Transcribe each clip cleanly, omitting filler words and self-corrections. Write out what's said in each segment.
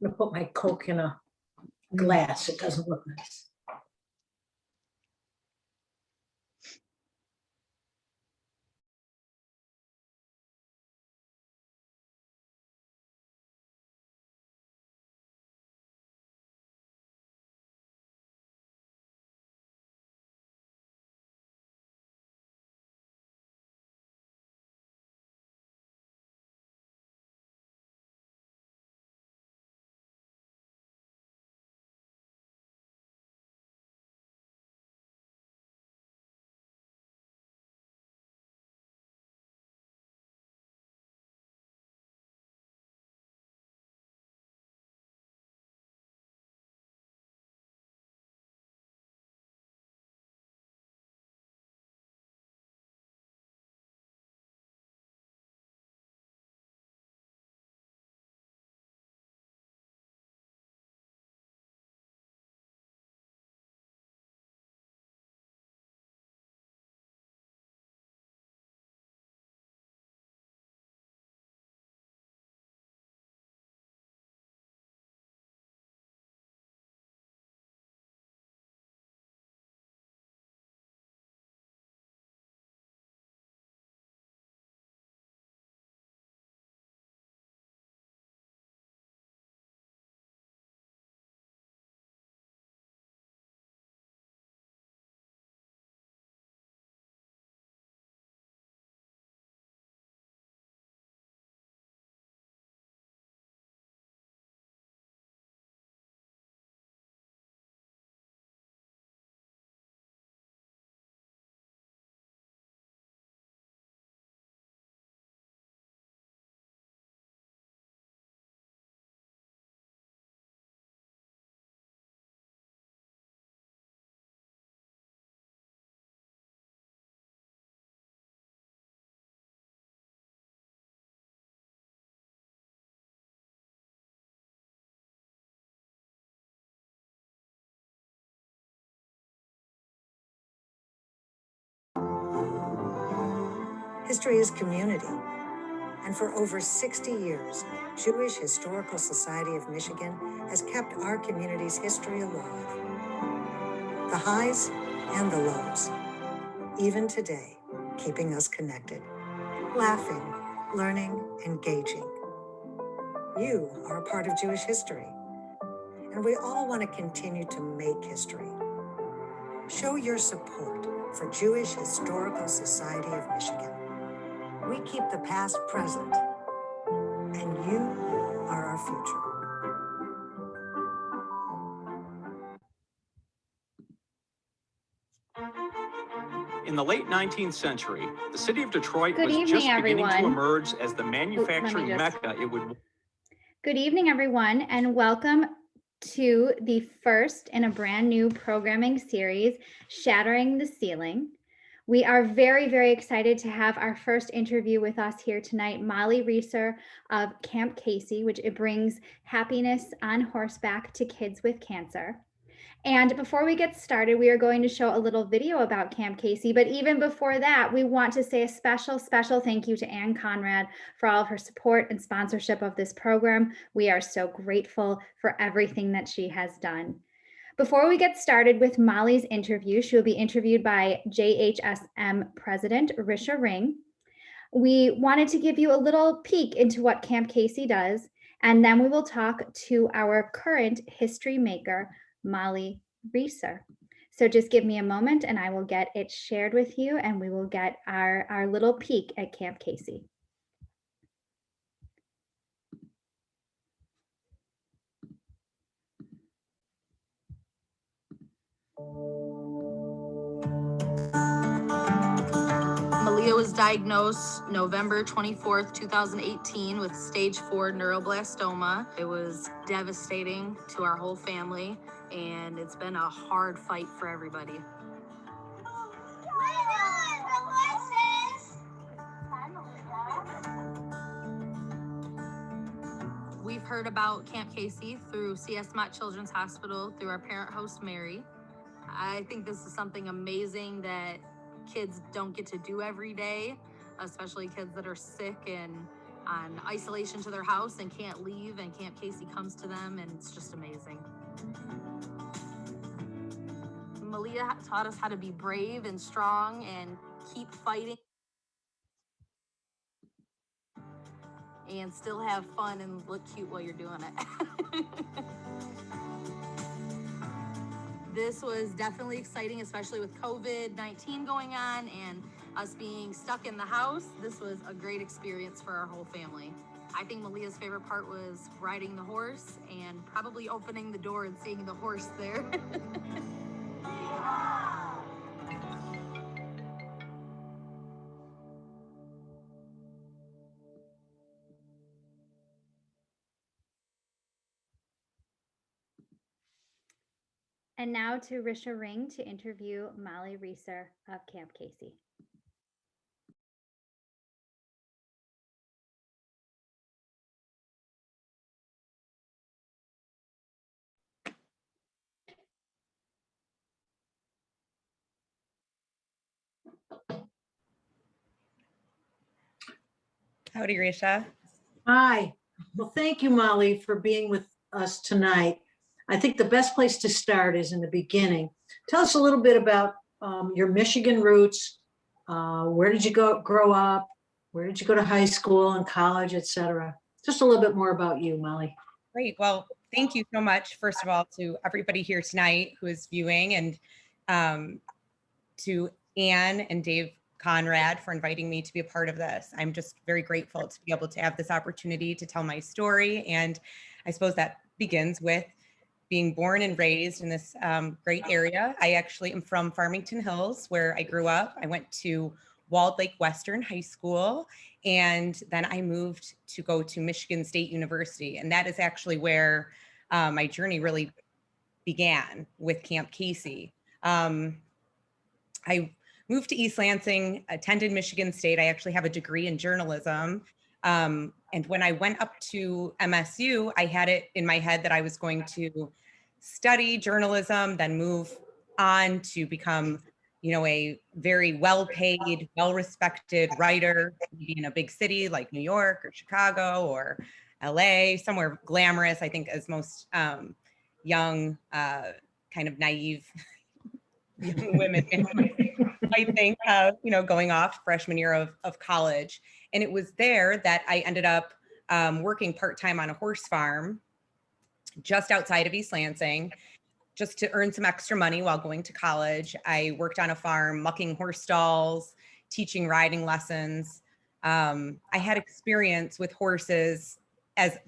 gonna put my Coke in a glass. It doesn't look nice. History is community. And for over 60 years, Jewish Historical Society of Michigan has kept our community's history alive. The highs and the lows, even today, keeping us connected, laughing, learning, engaging. You are a part of Jewish history, and we all want to continue to make history. Show your support for Jewish Historical Society of Michigan. We keep the past present, and you are our future. In the late 19th century, the city of Detroit Good was evening, just beginning to everyone. emerge as the manufacturing just- mecca it would. Good evening, everyone, and welcome to the first in a brand new programming series, Shattering the Ceiling. We are very, very excited to have our first interview with us here tonight, Molly Reeser of Camp Casey, which it brings happiness on horseback to kids with cancer. And before we get started, we are going to show a little video about Camp Casey. But even before that, we want to say a special thank you to Ann Conrad for all of her support and sponsorship of this program. We are so grateful for everything that she has done. Before we get started with Molly's interview, she will be interviewed by JHSM President Risha Ring. We wanted to give you a little peek into what Camp Casey does, and then we will talk to our current history maker, Molly Reeser. So just give me a moment and I will get it shared with you, and we will get our little peek at Camp Casey. Malia was diagnosed November 24th, 2018 with stage 4 neuroblastoma. It was devastating to our whole family, and it's been a hard fight for everybody. We've heard about Camp Casey through CS Mott Children's Hospital, through our parent host, Mary. I think this is something amazing that kids don't get to do every day, especially kids that are sick and on isolation to their house and can't leave, and Camp Casey comes to them, and it's just amazing. Malia taught us how to be brave and strong and keep fighting and still have fun and look cute while you're doing it. This was definitely exciting, especially with COVID-19 going on and us being stuck in the house. This was a great experience for our whole family. I think Malia's favorite part was riding the horse and probably opening the door and seeing the horse there. And now to Risha Ring to interview Molly Reeser of Camp Casey. Howdy, Risha. Hi. Well, thank you, Molly, for being with us tonight. I think the best place to start is in the beginning. Tell us a little bit about your Michigan roots. Where did you grow up? Where did you go to high school and college, et cetera? Just a little bit more about you, Molly. Great. Well, thank you so much, first of all, to everybody here tonight who is viewing, and to Ann and Dave Conrad for inviting me to be a part of this. I'm just very grateful to be able to have this opportunity to tell my story. And I suppose that begins with being born and raised in this great area. I actually am from Farmington Hills, where I grew up. I went to Walled Lake Western High School, and then I moved to go to Michigan State University. And that is actually where my journey really began with Camp Casey. I moved to East Lansing, attended Michigan State. I actually have a degree in journalism. And when I went up to MSU, I had it in my head that I was going to study journalism, then move on to become, a very well-paid, well-respected writer, maybe in a big city like New York or Chicago or LA, somewhere glamorous, I think, as most young, kind of naive young women I think of, going off freshman year of college. And it was there that I ended up working part-time on a horse farm just outside of East Lansing, just to earn some extra money while going to college. I worked on a farm, mucking horse stalls, teaching riding lessons. I had experience with horses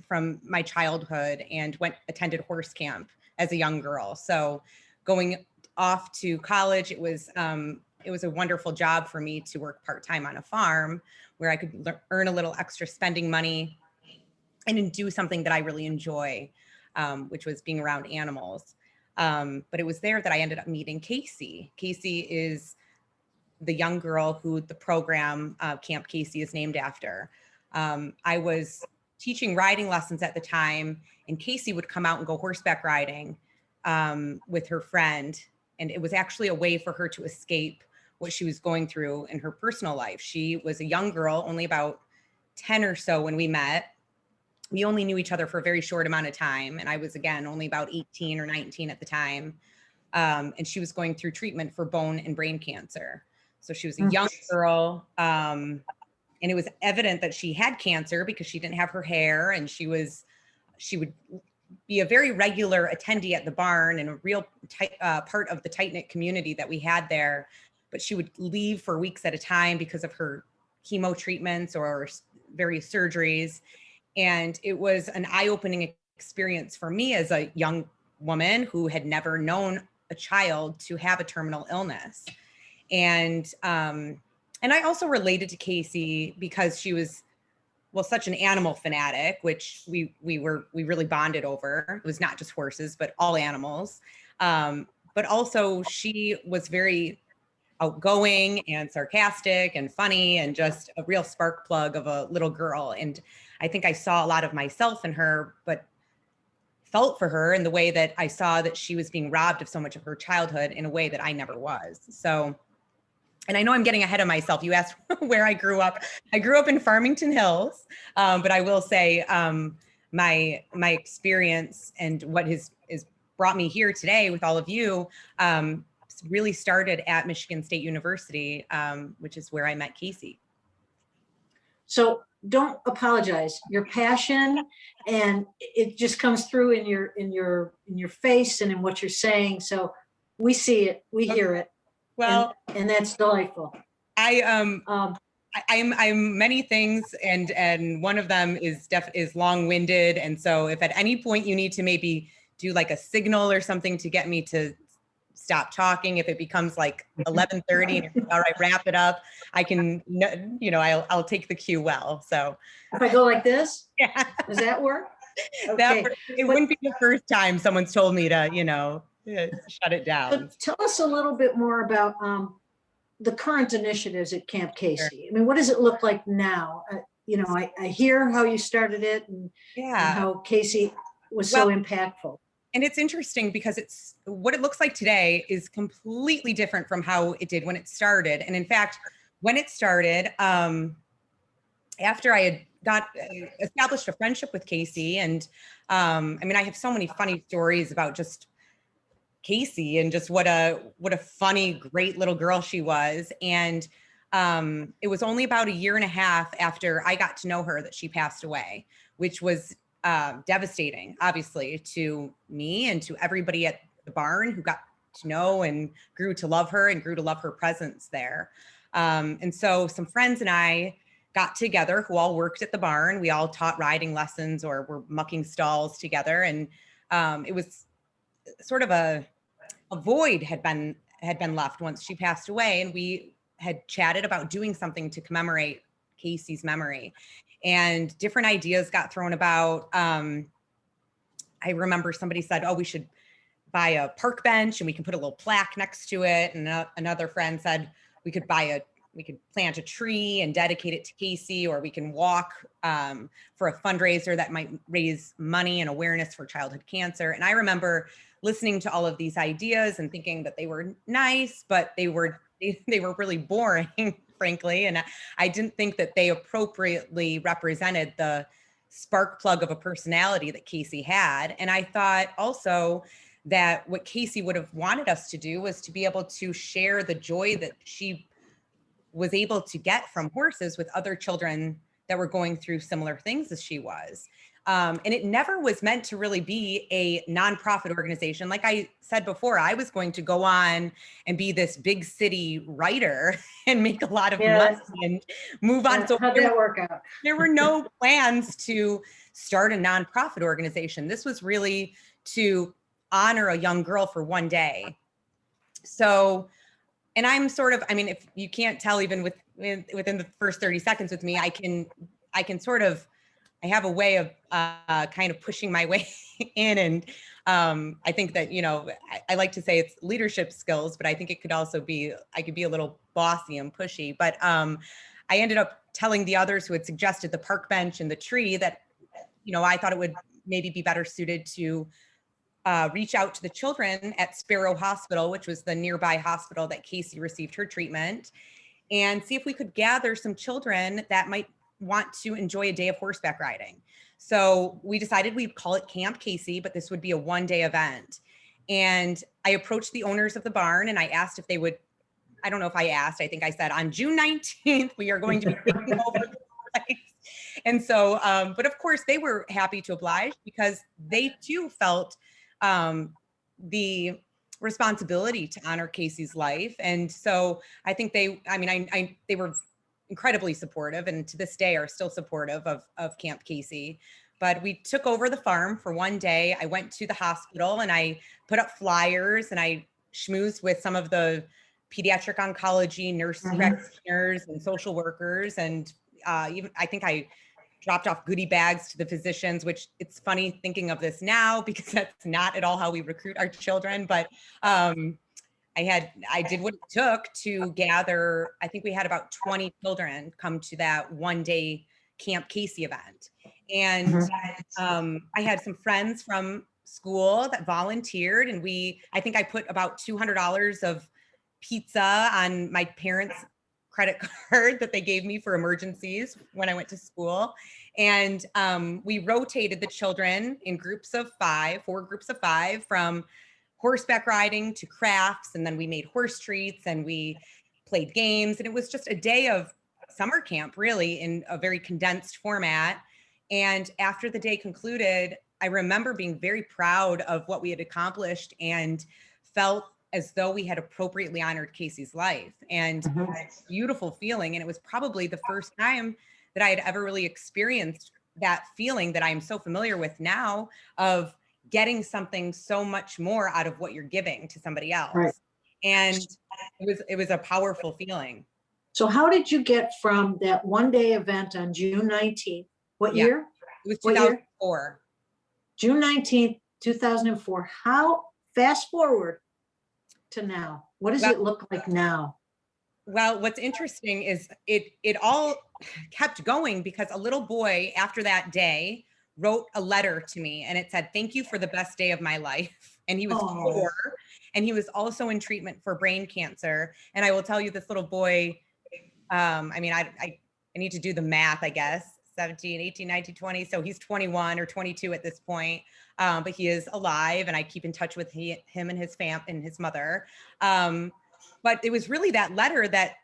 from my childhood, and attended horse camp as a young girl. So going off to college, it was a wonderful job for me to work part-time on a farm where I could earn a little extra spending money and do something that I really enjoy, which was being around animals. But it was there that I ended up meeting Casey. Casey is the young girl who the program Camp Casey is named after. I was teaching riding lessons at the time, and Casey would come out and go horseback riding with her friend. And it was actually a way for her to escape what she was going through in her personal life. She was a young girl, only about 10 or so when we met. We only knew each other for a very short amount of time. And I was, again, only about 18 or 19 at the time. And she was going through treatment for bone and brain cancer. So she was a young girl. And it was evident that she had cancer because she didn't have her hair, and she would be a very regular attendee at the barn and a real part of the tight-knit community that we had there. But she would leave for weeks at a time because of her chemo treatments or various surgeries. And it was an eye-opening experience for me as a young woman who had never known a child to have a terminal illness. And I also related to Casey because she was, such an animal fanatic, which we really bonded over. It was not just horses, but all animals. But also she was very outgoing and sarcastic and funny and just a real spark plug of a little girl. And I think I saw a lot of myself in her, but felt for her in the way that I saw that she was being robbed of so much of her childhood in a way that I never was. So and I know I'm getting ahead of myself. You asked where I grew up. I grew up in Farmington Hills, but I will say my experience and what has brought me here today with all of you really started at Michigan State University, which is where I met Casey. So don't apologize. Your passion, and it just comes through in your face and in what you're saying. So we see it, we hear it. Well, and that's delightful. I'm many things, and one of them is long-winded. And so if at any point you need to maybe do like a signal or something to get me to stop talking, if it becomes like 11:30 and all right, wrap it up, I can, I'll take the cue well. So if I go like this, yeah, does that work? Okay. It wouldn't be the first time someone's told me to, shut it down. So tell us a little bit more about the current initiatives at Camp Casey. I mean, what does it look like now? I hear how you started it and how Casey was so impactful. And it's interesting because what it looks like today is completely different from how it did when it started. And in fact, when it started, after I had established a friendship with Casey, and I have so many funny stories about just Casey and just what a funny, great little girl she was. And it was only about 1.5 years after I got to know her that she passed away, which was devastating, obviously, to me and to everybody at the barn who got to know and grew to love her and grew to love her presence there. And so some friends and I got together who all worked at the barn. We all taught riding lessons or were mucking stalls together. And it was sort of a void had been left once she passed away. And we had chatted about doing something to commemorate Casey's memory. And different ideas got thrown about. I remember somebody said, oh, we should buy a park bench and we can put a little plaque next to it. And another friend said we could plant a tree and dedicate it to Casey, or we can walk for a fundraiser that might raise money and awareness for childhood cancer. And I remember listening to all of these ideas and thinking that they were nice, but they were really boring, frankly. And I didn't think that they appropriately represented the spark plug of a personality that Casey had. And I thought also that what Casey would have wanted us to do was to be able to share the joy that she was able to get from horses with other children that were going through similar things as she was. And it never was meant to really be a nonprofit organization. Like I said before, I was going to go on and be this big city writer and make a lot of money and move on. So how'd that work out? There were no plans to start a nonprofit organization. This was really to honor a young girl for one day. So, and I'm sort of, if you can't tell even within the first 30 seconds with me, I have a way of kind of pushing my way in. And I think that, I like to say it's leadership skills, but I think it could also be, I could be a little bossy and pushy. But I ended up telling the others who had suggested the park bench and the tree that, I thought it would maybe be better suited to reach out to the children at Sparrow Hospital, which was the nearby hospital that Casey received her treatment, and see if we could gather some children that might want to enjoy a day of horseback riding. So we decided we'd call it Camp Casey, but this would be a one-day event. And I approached the owners of the barn and I asked if they would, I don't know if I asked, I think I said on June 19th, we are going to be taking over the place. And so, but of course they were happy to oblige because they too felt the responsibility to honor Casey's life. And so I think they were incredibly supportive, and to this day are still supportive of Camp Casey. But we took over the farm for one day. I went to the hospital and I put up flyers and I schmoozed with some of the pediatric oncology nurse practitioners and social workers. And even I think I dropped off goodie bags to the physicians, which it's funny thinking of this now because that's not at all how we recruit our children. But I did what it took to gather, I think we had about 20 children come to that one day Camp Casey event. And I had some friends from school that volunteered, and I think I put about $200 of pizza on my parents' credit card that they gave me for emergencies when I went to school. And we rotated the children in groups of 5, 4 groups of 5, from horseback riding to crafts. And then we made horse treats and we played games. And it was just a day of summer camp, really, in a very condensed format. And after the day concluded, I remember being very proud of what we had accomplished and felt as though we had appropriately honored Casey's life. And Mhm. it's a beautiful feeling. And it was probably the first time that I had ever really experienced that feeling that I'm so familiar with now, of getting something so much more out of what you're giving to somebody else. Right. And it was a powerful feeling. So how did you get from that one-day event on June 19th? What Yeah. year? It was What year? 2004. June 19th, 2004. How, fast forward to now, what does it look like now? Well, what's interesting is it all kept going because a little boy after that day wrote a letter to me and it said, "Thank you for the best day of my life." And he was Oh. 4, and he was also in treatment for brain cancer. And I will tell you, this little boy, I mean, I need to do the math, I guess, 17, 18, 19, 20. So he's 21 or 22 at this point. But he is alive and I keep in touch with him and his and his mother. But it was really that letter that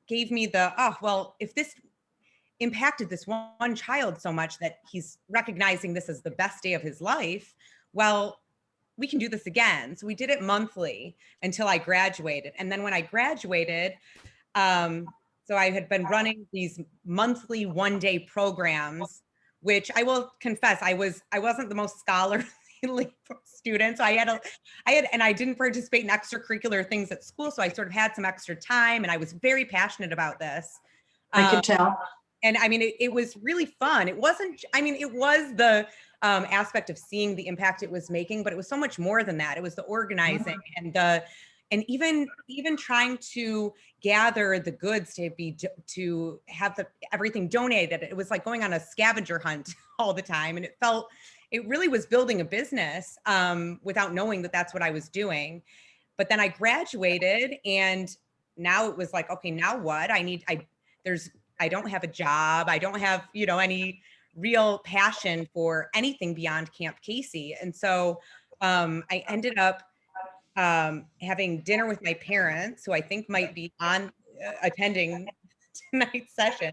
gave me the, oh, well, if this impacted this one child so much that he's recognizing this as the best day of his life, well, we can do this again. So we did it monthly until I graduated. And then when I graduated, so I had been running these monthly one-day programs, which I will confess, I wasn't the most scholarly student. So and I didn't participate in extracurricular things at school. So I sort of had some extra time and I was very passionate about this. I could tell. And I mean, it was really fun. It wasn't, I mean, it was the aspect of seeing the impact it was making, but it was so much more than that. It was the organizing and even trying to gather the goods to have everything donated. It was like going on a scavenger hunt all the time. And it really was building a business without knowing that that's what I was doing. But then I graduated and now it was like, okay, now what? I don't have a job. I don't have, any real passion for anything beyond Camp Casey. And so I ended up having dinner with my parents, who I think might be attending tonight's session.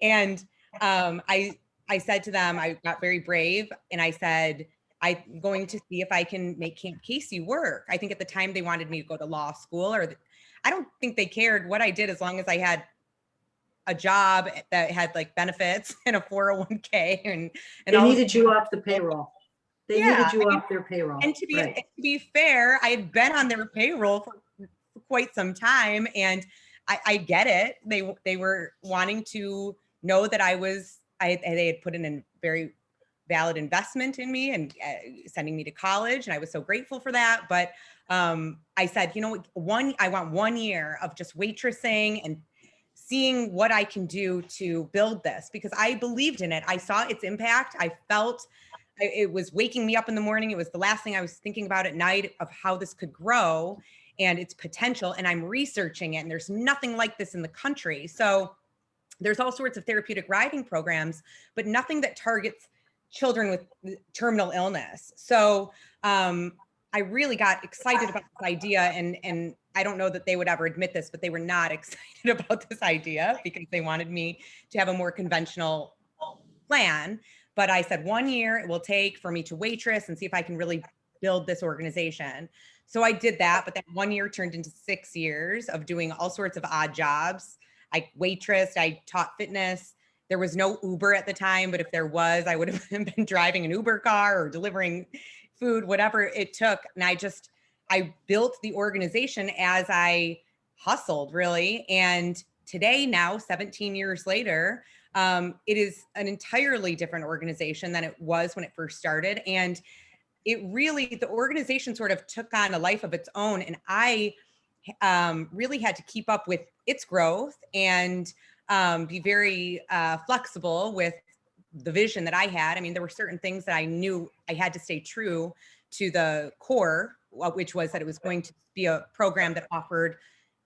And I said to them, I got very brave and I said, I'm going to see if I can make Camp Casey work. I think at the time they wanted me to go to law school, I don't think they cared what I did as long as I had a job that had like benefits and a 401k and They all needed you off the payroll. They needed you off their payroll. And to Right. be fair, I had been on their payroll for quite some time, and I get it. They were wanting to know that they had put in a very valid investment in me and sending me to college, and I was so grateful for that. But I said, I want 1 year of just waitressing and seeing what I can do to build this, because I believed in it. I saw its impact. I felt it was waking me up in the morning. It was the last thing I was thinking about at night, of how this could grow and its potential. And I'm researching it, and there's nothing like this in the country. So there's all sorts of therapeutic riding programs, but nothing that targets children with terminal illness. So I really got excited about this idea, and I don't know that they would ever admit this, but they were not excited about this idea because they wanted me to have a more conventional plan. But I said 1 year it will take for me to waitress and see if I can really build this organization. So I did that, but that 1 year turned into 6 years of doing all sorts of odd jobs. I waitressed, I taught fitness. There was no Uber at the time, but if there was, I would have been driving an Uber car or delivering food, whatever it took. And I built the organization as I hustled, really. And today, now 17 years later, it is an entirely different organization than it was when it first started. And the organization sort of took on a life of its own. And I really had to keep up with its growth and be very flexible with the vision that I had. I mean, there were certain things that I knew I had to stay true to the core which was that it was going to be a program that offered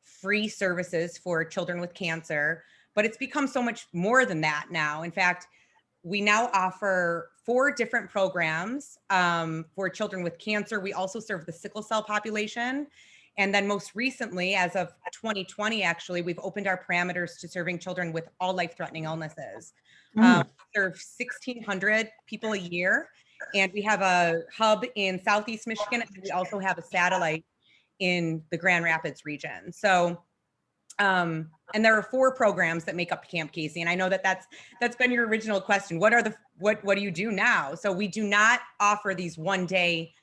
free services for children with cancer, but it's become so much more than that now. In fact, we now offer 4 different programs for children with cancer. We also serve the sickle cell population. And then most recently, as of 2020, actually, we've opened our parameters to serving children with all life-threatening illnesses. We serve 1,600 people a year, and we have a hub in Southeast Michigan, and we also have a satellite in the Grand Rapids region. So, and there are 4 programs that make up Camp Casey. And I know that that's been your original question. What do you do now? So we do not offer these one-day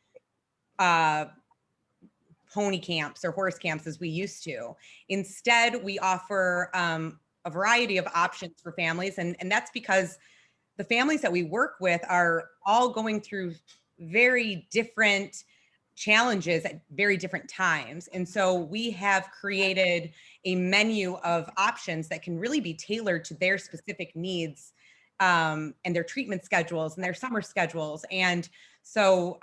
pony camps or horse camps as we used to. Instead, we offer a variety of options for families. And that's because the families that we work with are all going through very different challenges at very different times. And so we have created a menu of options that can really be tailored to their specific needs and their treatment schedules and their summer schedules. And so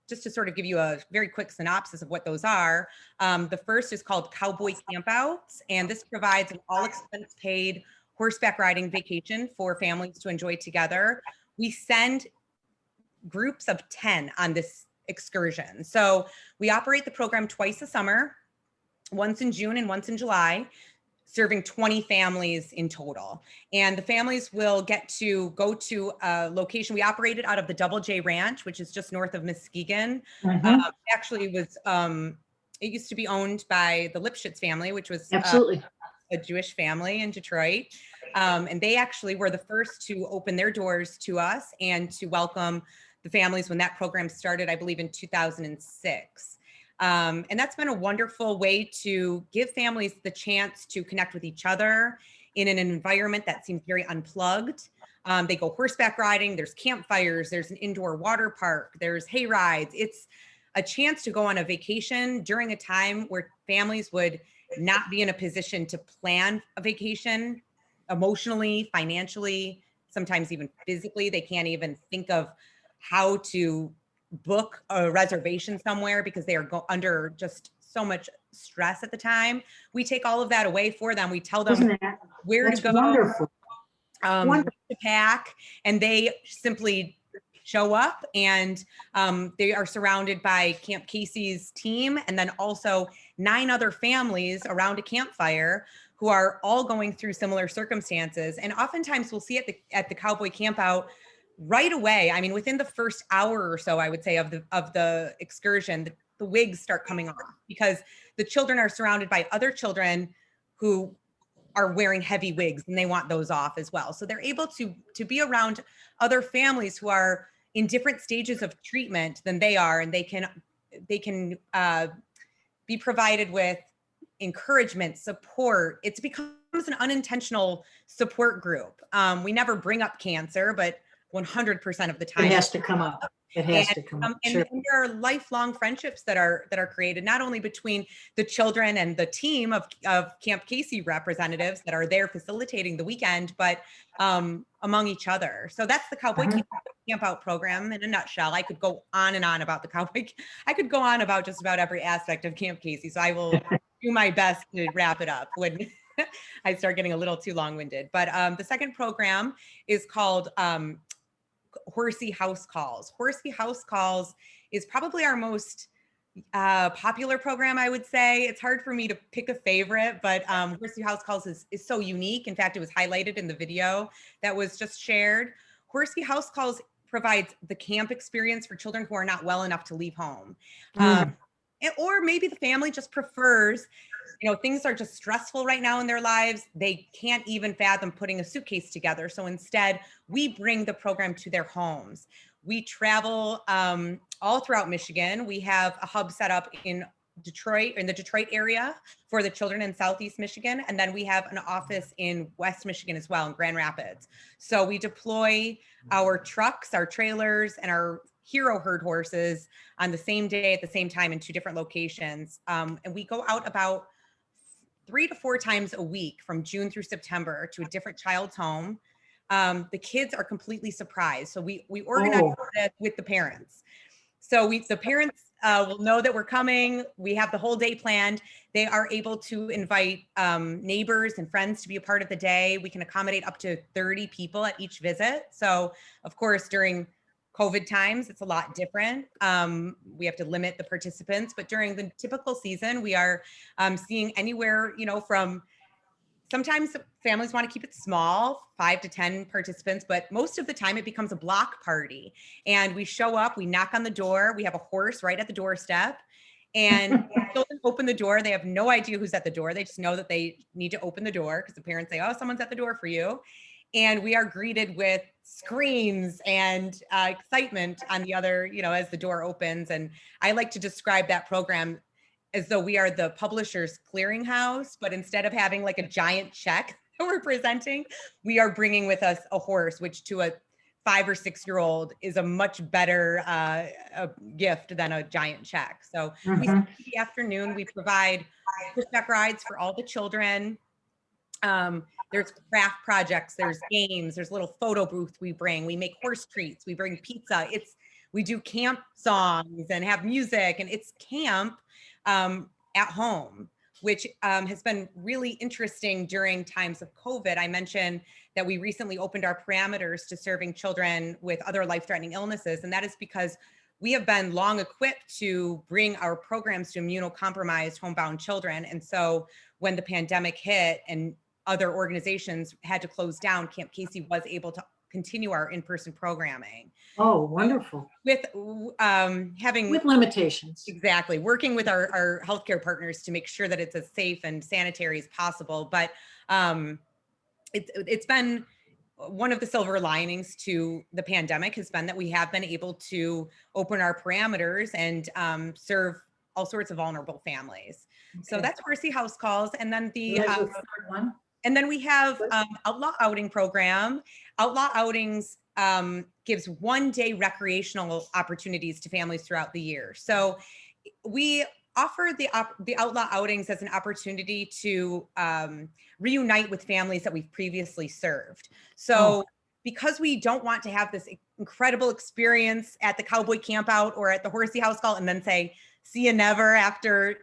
just to sort of give you a very quick synopsis of what those are, the first is called Cowboy Campouts, and this provides an all expense paid horseback riding vacation for families to enjoy together. We send groups of 10 on this excursion. So we operate the program twice a summer, once in June and once in July, serving 20 families in total. And the families will get to go to a location. We operated out of the Double J Ranch, which is just north of Muskegon. Actually was, it used to be owned by the Lipschitz family, which was a Jewish family in Detroit. And they actually were the first to open their doors to us and to welcome the families when that program started, I believe in 2006. And that's been a wonderful way to give families the chance to connect with each other in an environment that seems very unplugged. They go horseback riding, there's campfires, there's an indoor water park, there's hay rides. It's a chance to go on a vacation during a time where families would not be in a position to plan a vacation emotionally, financially, sometimes even physically. They can't even think of how to book a reservation somewhere because they are under just so much stress at the time. We take all of that away for them. We tell them where to go, what to pack, and they simply show up, and they are surrounded by Camp Casey's team, and then also 9 other families around a campfire who are all going through similar circumstances. And oftentimes we'll see at the Cowboy Campout right away. I mean, within the first hour or so, I would say, of the excursion, the wigs start coming off because the children are surrounded by other children who are wearing heavy wigs, and they want those off as well. So they're able to be around other families who are in different stages of treatment than they are, and they can be provided with encouragement, support. It becomes an unintentional support group. We never bring up cancer, but 100% of the time it has to come up. It has to come up. Sure. And there are lifelong friendships that are created, not only between the children and the team of Camp Casey representatives that are there facilitating the weekend, but among each other. So that's the Cowboy Campout program in a nutshell. I could go on and on about the Cowboy. I could go on about just about every aspect of Camp Casey. So I will do my best to wrap it up when I start getting a little too long-winded. But the second program is called Horsey House Calls. Horsey House Calls is probably our most popular program, I would say. It's hard for me to pick a favorite, but Horsey House Calls is so unique. In fact, it was highlighted in the video that was just shared. Horsey House Calls provides the camp experience for children who are not well enough to leave home. Or maybe the family just prefers, things are just stressful right now in their lives. They can't even fathom putting a suitcase together. So instead, we bring the program to their homes. We travel all throughout Michigan. We have a hub set up in Detroit, in the Detroit area for the children in Southeast Michigan. And then we have an office in West Michigan as well, in Grand Rapids. So we deploy our trucks, our trailers, and our hero herd horses on the same day at the same time in 2 different locations. And we go out about 3 to 4 times a week from June through September to a different child's home. The kids are completely surprised. So we organize that with the parents. So the parents will know that we're coming. We have the whole day planned. They are able to invite neighbors and friends to be a part of the day. We can accommodate up to 30 people at each visit. So of course, during COVID times, it's a lot different. We have to limit the participants, but during the typical season, we are seeing anywhere, from sometimes families want to keep it small, 5 to 10 participants, but most of the time it becomes a block party. And we show up, we knock on the door, we have a horse right at the doorstep, and children open the door. They have no idea who's at the door. They just know that they need to open the door because the parents say, oh, someone's at the door for you. And we are greeted with screams and excitement on the other, as the door opens. And I like to describe that program as though we are the publisher's clearinghouse, but instead of having like a giant check that we're presenting, we are bringing with us a horse, which to a 5 or 6 year old is a much better gift than a giant check. So we spend the afternoon, we provide horseback rides for all the children. There's craft projects, there's games, there's a little photo booth we bring, we make horse treats, we bring pizza. We do camp songs and have music, and it's camp at home, which has been really interesting during times of COVID. I mentioned that we recently opened our parameters to serving children with other life-threatening illnesses, and that is because we have been long equipped to bring our programs to immunocompromised homebound children. And so when the pandemic hit and other organizations had to close down, Camp Casey was able to continue our in-person programming. Oh, wonderful. With with limitations. Exactly. Working with our healthcare partners to make sure that it's as safe and sanitary as possible. But it's been one of the silver linings to the pandemic has been that we have been able to open our parameters and serve all sorts of vulnerable families. Okay. So that's Horsey House Calls. And then the third one. And then we have Outlaw Outing program. Outlaw Outings gives 1-day recreational opportunities to families throughout the year. So we offer the Outlaw Outings as an opportunity to reunite with families that we've previously served. So because we don't want to have this incredible experience at the Cowboy Campout or at the Horsey House Call and then say, see you never after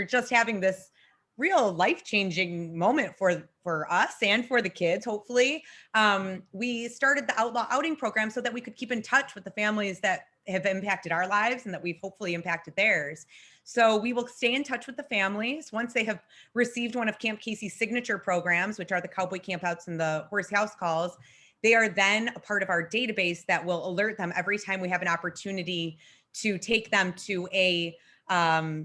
just having this real life-changing moment for us and for the kids, hopefully. We started the Outlaw Outing program so that we could keep in touch with the families that have impacted our lives and that we've hopefully impacted theirs. So we will stay in touch with the families once they have received one of Camp Casey's signature programs, which are the Cowboy Campouts and the Horsey House Calls. They are then a part of our database that will alert them every time we have an opportunity to take them to a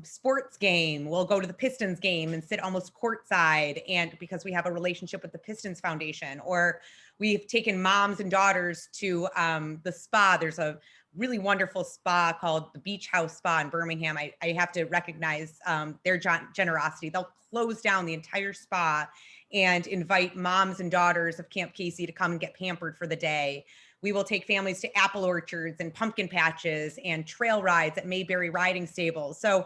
sports game. We'll go to the Pistons game and sit almost courtside, and because we have a relationship with the Pistons Foundation, or we've taken moms and daughters to the spa. There's a really wonderful spa called the Beach House Spa in Birmingham. I have to recognize their generosity. They'll close down the entire spa and invite moms and daughters of Camp Casey to come and get pampered for the day. We will take families to apple orchards and pumpkin patches and trail rides at Mayberry riding stables. So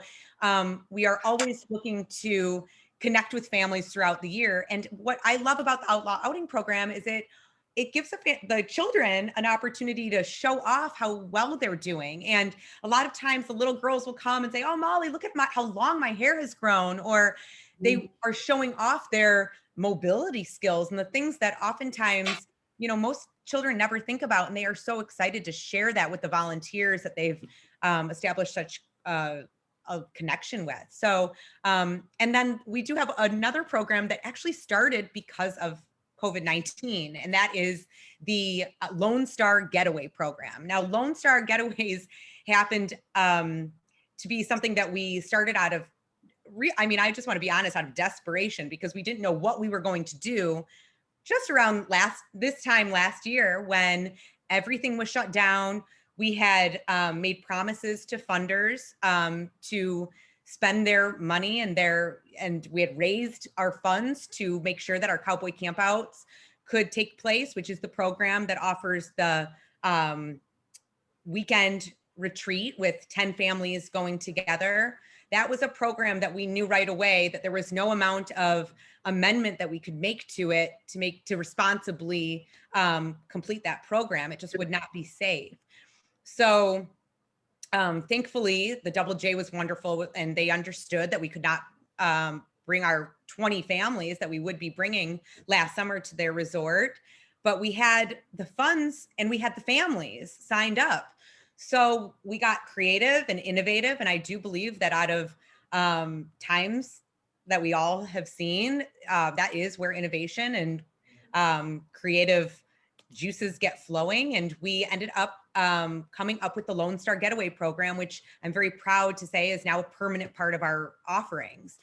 we are always looking to connect with families throughout the year. And what I love about the Outlaw Outing program is it gives the children an opportunity to show off how well they're doing. And a lot of times the little girls will come and say, oh, Molly, look at how long my hair has grown. Or they are showing off their mobility skills and the things that oftentimes, most children never think about, and they are so excited to share that with the volunteers that they've established such a connection with. So, and then we do have another program that actually started because of COVID-19, and that is the Lone Star Getaway program. Now, Lone Star Getaways happened to be something that we started out of, I just want to be honest, out of desperation, because we didn't know what we were going to do just around this time last year when everything was shut down. We had made promises to funders to spend their money and we had raised our funds to make sure that our Cowboy Campouts could take place, which is the program that offers the weekend retreat with 10 families going together. That was a program that we knew right away that there was no amount of amendment that we could make to it to responsibly complete that program. It just would not be safe. So Thankfully, the Double J was wonderful, and they understood that we could not bring our 20 families that we would be bringing last summer to their resort, but we had the funds and we had the families signed up. So we got creative and innovative, and I do believe that out of times that we all have seen, that is where innovation and creative juices get flowing. And we ended up coming up with the Lone Star Getaway program, which I'm very proud to say is now a permanent part of our offerings.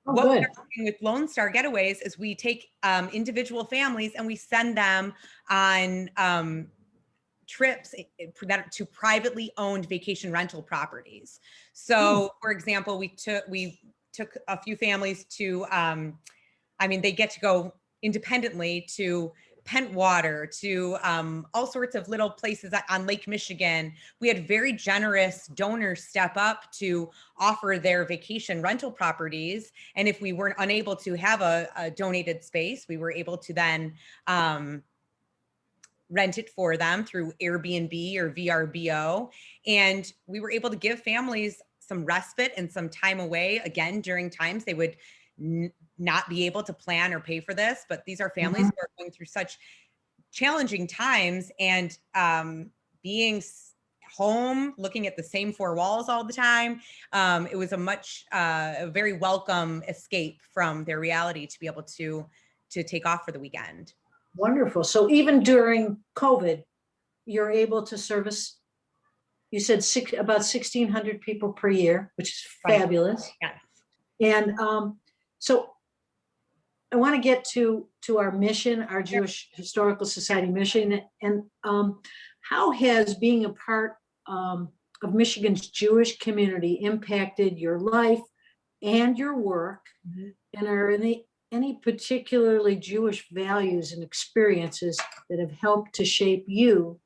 Oh, What good. we're doing with Lone Star Getaways is we take individual families and we send them on trips to privately owned vacation rental properties. So, for example, we took a few families to, they get to go independently to Pentwater, to all sorts of little places on Lake Michigan. We had very generous donors step up to offer their vacation rental properties. And if we weren't unable to have a donated space, we were able to then rent it for them through Airbnb or VRBO. And we were able to give families some respite and some time away, again, during times they would not be able to plan or pay for this. But these are families who are going through such challenging times, and being home, looking at the same four walls all the time, it was a very welcome escape from their reality to be able to take off for the weekend. Wonderful. So even during COVID, you're able to service, you said about 1,600 people per year, which is fabulous. Yes. And so I want to get to our mission, our Jewish Historical Society mission, and how has being a part of Michigan's Jewish community impacted your life and your work, and are any particularly Jewish values and experiences that have helped to shape you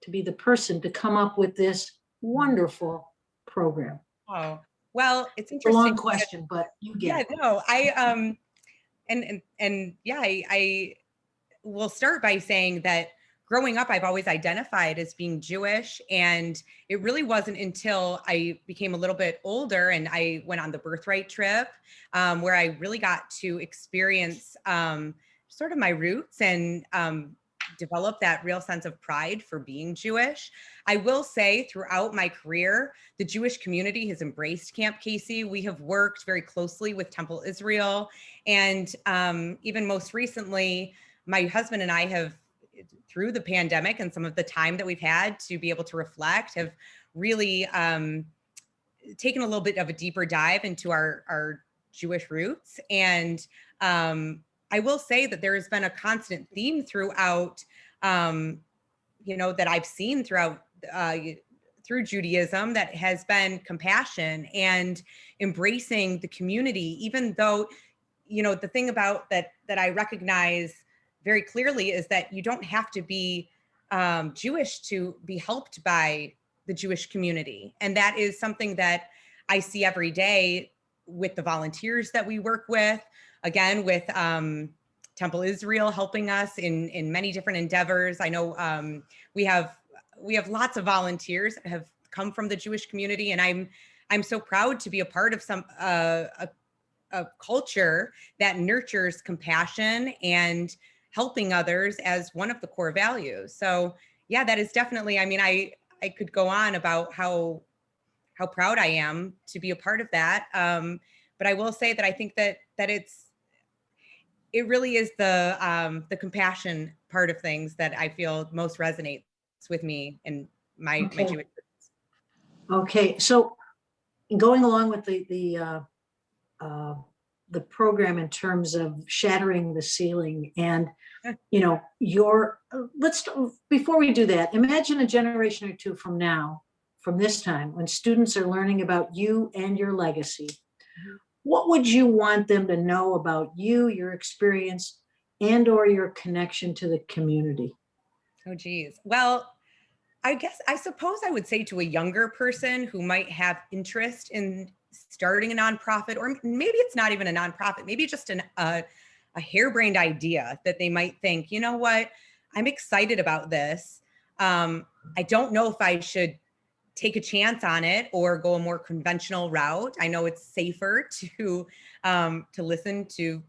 to be the person to come up with this wonderful program? Oh, well, it's It's a interesting. long question, but you get it. No, I will start by saying that growing up, I've always identified as being Jewish, and it really wasn't until I became a little bit older and I went on the birthright trip, where I really got to experience sort of my roots and develop that real sense of pride for being Jewish. I will say throughout my career, the Jewish community has embraced Camp Casey. We have worked very closely with Temple Israel. And even most recently, my husband and I have, through the pandemic and some of the time that we've had to be able to reflect, have really taken a little bit of a deeper dive into our Jewish roots. And I will say that there has been a constant theme throughout, that I've seen throughout through Judaism, that has been compassion and embracing the community, even though, the thing about that I recognize very clearly is that you don't have to be Jewish to be helped by the Jewish community. And that is something that I see every day with the volunteers that we work with, again, with Temple Israel helping us in many different endeavors. I know we have lots of volunteers that have come from the Jewish community, and I'm so proud to be a part of a culture that nurtures compassion and helping others as one of the core values. So yeah, that is definitely, I could go on about how proud I am to be a part of that. But I will say that I think that it really is the compassion part of things that I feel most resonates with me and my Jewish roots. Okay, so going along with the program in terms of shattering the ceiling, and before we do that, imagine a generation or two from now, from this time, when students are learning about you and your legacy. What would you want them to know about you, your experience, and or your connection to the community? Oh, geez. Well, I suppose I would say to a younger person who might have interest in starting a nonprofit, or maybe it's not even a nonprofit, maybe just a harebrained idea that they might think, what, I'm excited about this. I don't know if I should take a chance on it or go a more conventional route. I know it's safer to listen to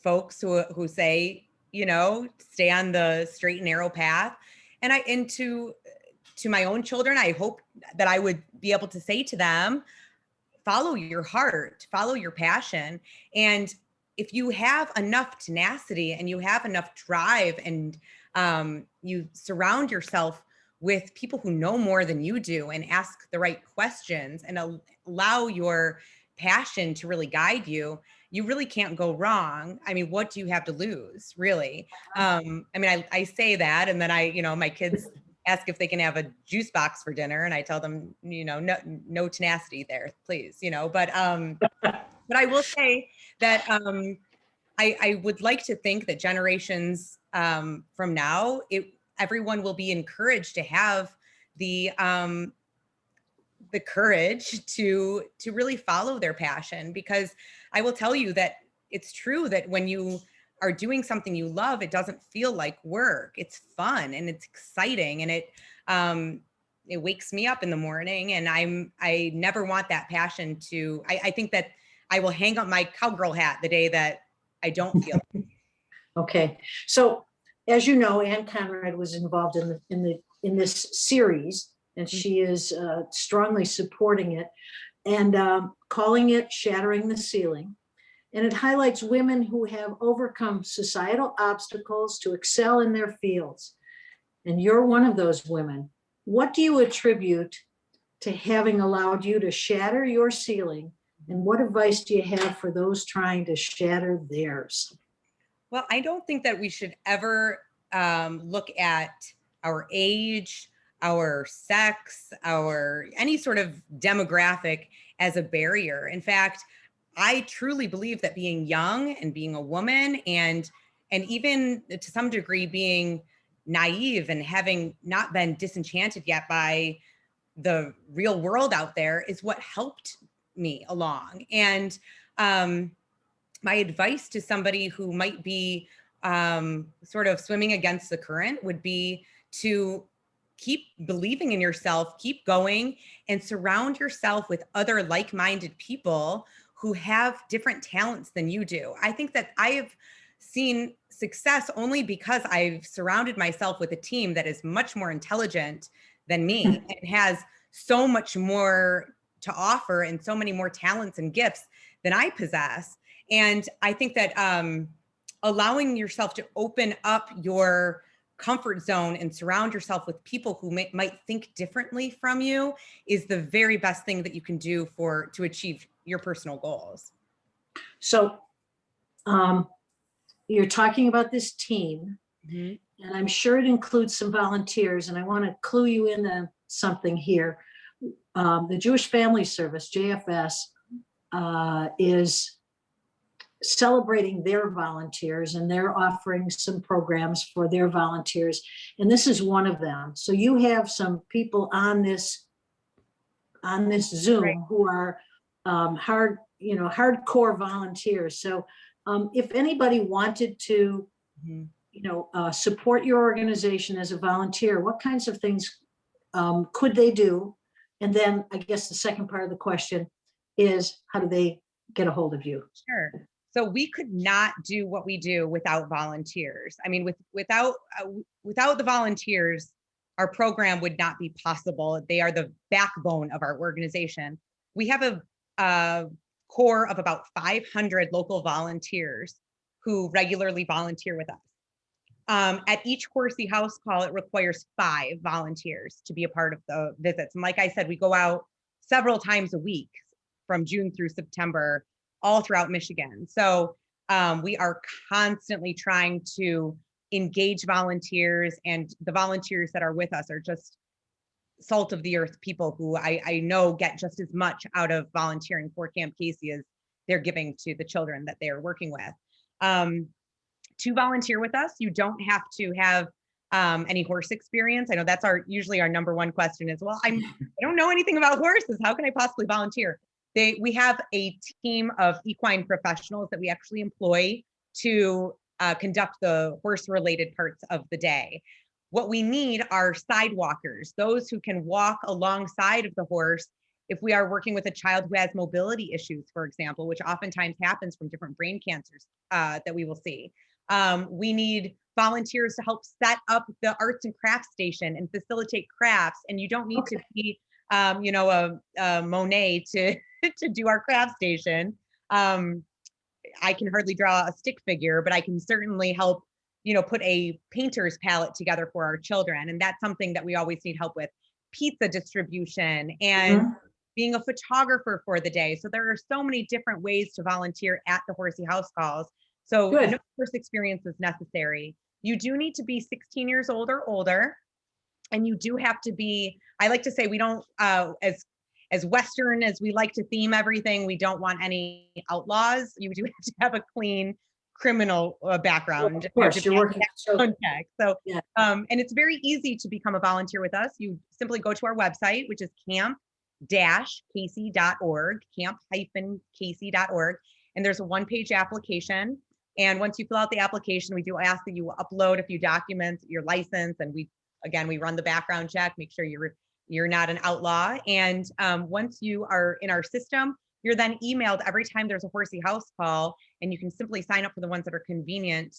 folks who say, you know, stay on the straight and narrow path. And to my own children, I hope that I would be able to say to them, follow your heart, follow your passion. And if you have enough tenacity and you have enough drive and you surround yourself with people who know more than you do and ask the right questions and allow your passion to really guide you, you really can't go wrong. I mean, what do you have to lose, really? I mean, I say that, and then my kids ask if they can have a juice box for dinner, and I tell them, no tenacity there, please, but I will say that I would like to think that generations from now, everyone will be encouraged to have the courage to really follow their passion, because I will tell you that it's true that when you are doing something you love, it doesn't feel like work. It's fun and it's exciting, and it wakes me up in the morning, and I never want that passion to, I think that I will hang up my cowgirl hat the day that I don't feel it. Okay, so as you know, Ann Conrad was involved in this series, and she is strongly supporting it and calling it Shattering the Ceiling. And it highlights women who have overcome societal obstacles to excel in their fields. And you're one of those women. What do you attribute to having allowed you to shatter your ceiling? And what advice do you have for those trying to shatter theirs? Well, I don't think that we should ever look at our age, our sex, any sort of demographic as a barrier. In fact, I truly believe that being young and being a woman and even to some degree being naive and having not been disenchanted yet by the real world out there is what helped me along. And my advice to somebody who might be sort of swimming against the current would be to keep believing in yourself, keep going, and surround yourself with other like-minded people who have different talents than you do. I think that I have seen success only because I've surrounded myself with a team that is much more intelligent than me and has so much more to offer and so many more talents and gifts than I possess. And I think that allowing yourself to open up your comfort zone and surround yourself with people who might think differently from you is the very best thing that you can do to achieve your personal goals. So you're talking about this team, and I'm sure it includes some volunteers, and I want to clue you into something here. The Jewish Family Service, JFS, is celebrating their volunteers, and they're offering some programs for their volunteers, and this is one of them. So you have some people on this Zoom, right, who are hardcore volunteers. So if anybody wanted to support your organization as a volunteer, what kinds of things could they do? And then I guess the second part of the question is, how do they get a hold of you? Sure. So we could not do what we do without volunteers. I mean, without the volunteers, our program would not be possible. They are the backbone of our organization. We have a core of about 500 local volunteers who regularly volunteer with us. At each Horsey House call, it requires 5 volunteers to be a part of the visits. And like I said, we go out several times a week from June through September, all throughout Michigan. So we are constantly trying to engage volunteers, and the volunteers that are with us are just salt of the earth people who I know get just as much out of volunteering for Camp Casey as they're giving to the children that they are working with. To volunteer with us, you don't have to have any horse experience. I know that's usually our number one question is, well, I don't know anything about horses. How can I possibly volunteer? We have a team of equine professionals that we actually employ to conduct the horse-related parts of the day. What we need are sidewalkers, those who can walk alongside of the horse if we are working with a child who has mobility issues, for example, which oftentimes happens from different brain cancers that we will see. We need volunteers to help set up the arts and crafts station and facilitate crafts. And you don't need to be, a Monet to to do our craft station. I can hardly draw a stick figure, but I can certainly help, put a painter's palette together for our children. And that's something that we always need help with. Pizza distribution and being a photographer for the day. So there are so many different ways to volunteer at the Horsey House Calls. So no course experience is necessary. You do need to be 16 years old or older. And you do have to be, I like to say, we don't, as Western as we like to theme everything, we don't want any outlaws. You do have to have a clean criminal background. Of course, you're working. So, and it's very easy to become a volunteer with us. You simply go to our website, which is camp-casey.org, camp-casey.org. And there's a one-page application. And once you fill out the application, we do ask that you upload a few documents, your license, and we run the background check, make sure you're not an outlaw. And once you are in our system, you're then emailed every time there's a Horsey House Call, and you can simply sign up for the ones that are convenient